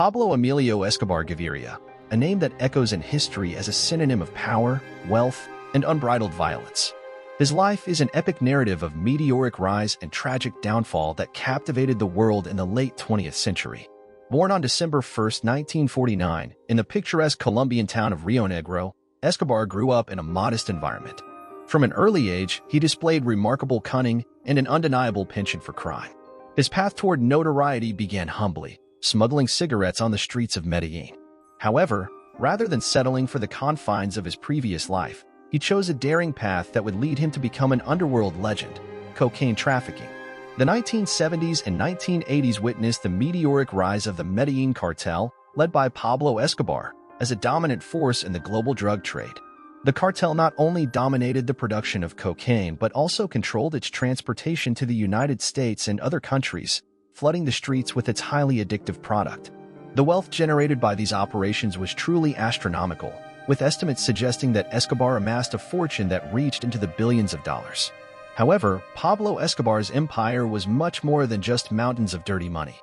Pablo Emilio Escobar Gaviria, a name that echoes in history as a synonym of power, wealth, and unbridled violence. His life is an epic narrative of meteoric rise and tragic downfall that captivated the world in the late 20th century. Born on December 1, 1949, in the picturesque Colombian town of Rio Negro, Escobar grew up in a modest environment. From an early age, he displayed remarkable cunning and an undeniable penchant for crime. His path toward notoriety began humbly, smuggling cigarettes on the streets of Medellín. However, rather than settling for the confines of his previous life, he chose a daring path that would lead him to become an underworld legend: cocaine trafficking. The 1970s and 1980s witnessed the meteoric rise of the Medellín Cartel, led by Pablo Escobar, as a dominant force in the global drug trade. The cartel not only dominated the production of cocaine but also controlled its transportation to the United States and other countries, flooding the streets with its highly addictive product. The wealth generated by these operations was truly astronomical, with estimates suggesting that Escobar amassed a fortune that reached into the billions of dollars. However, Pablo Escobar's empire was much more than just mountains of dirty money.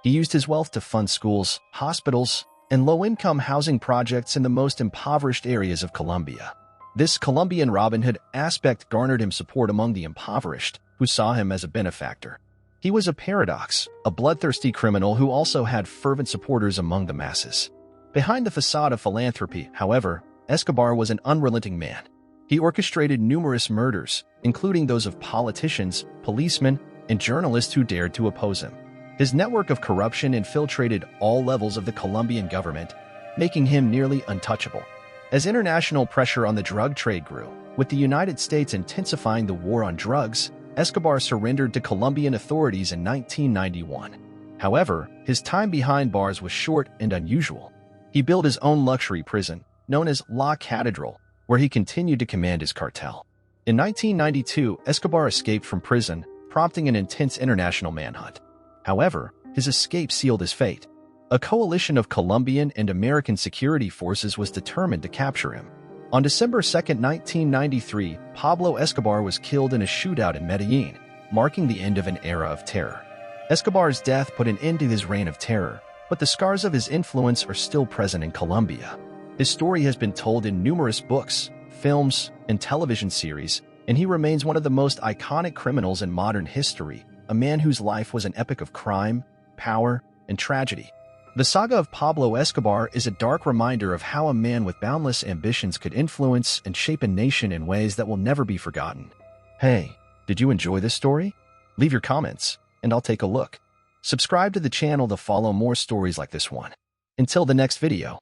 He used his wealth to fund schools, hospitals, and low-income housing projects in the most impoverished areas of Colombia. This Colombian Robin Hood aspect garnered him support among the impoverished, who saw him as a benefactor. He was a paradox, a bloodthirsty criminal who also had fervent supporters among the masses. Behind the facade of philanthropy, however, Escobar was an unrelenting man. He orchestrated numerous murders, including those of politicians, policemen, and journalists who dared to oppose him. His network of corruption infiltrated all levels of the Colombian government, making him nearly untouchable. As international pressure on the drug trade grew, with the United States intensifying the war on drugs, Escobar surrendered to Colombian authorities in 1991. However, his time behind bars was short and unusual. He built his own luxury prison, known as La Catedral, where he continued to command his cartel. In 1992, Escobar escaped from prison, prompting an intense international manhunt. However, his escape sealed his fate. A coalition of Colombian and American security forces was determined to capture him. On December 2, 1993, Pablo Escobar was killed in a shootout in Medellín, marking the end of an era of terror. Escobar's death put an end to his reign of terror, but the scars of his influence are still present in Colombia. His story has been told in numerous books, films, and television series, and he remains one of the most iconic criminals in modern history, a man whose life was an epic of crime, power, and tragedy. The saga of Pablo Escobar is a dark reminder of how a man with boundless ambitions could influence and shape a nation in ways that will never be forgotten. Hey, did you enjoy this story? Leave your comments, and I'll take a look. Subscribe to the channel to follow more stories like this one. Until the next video.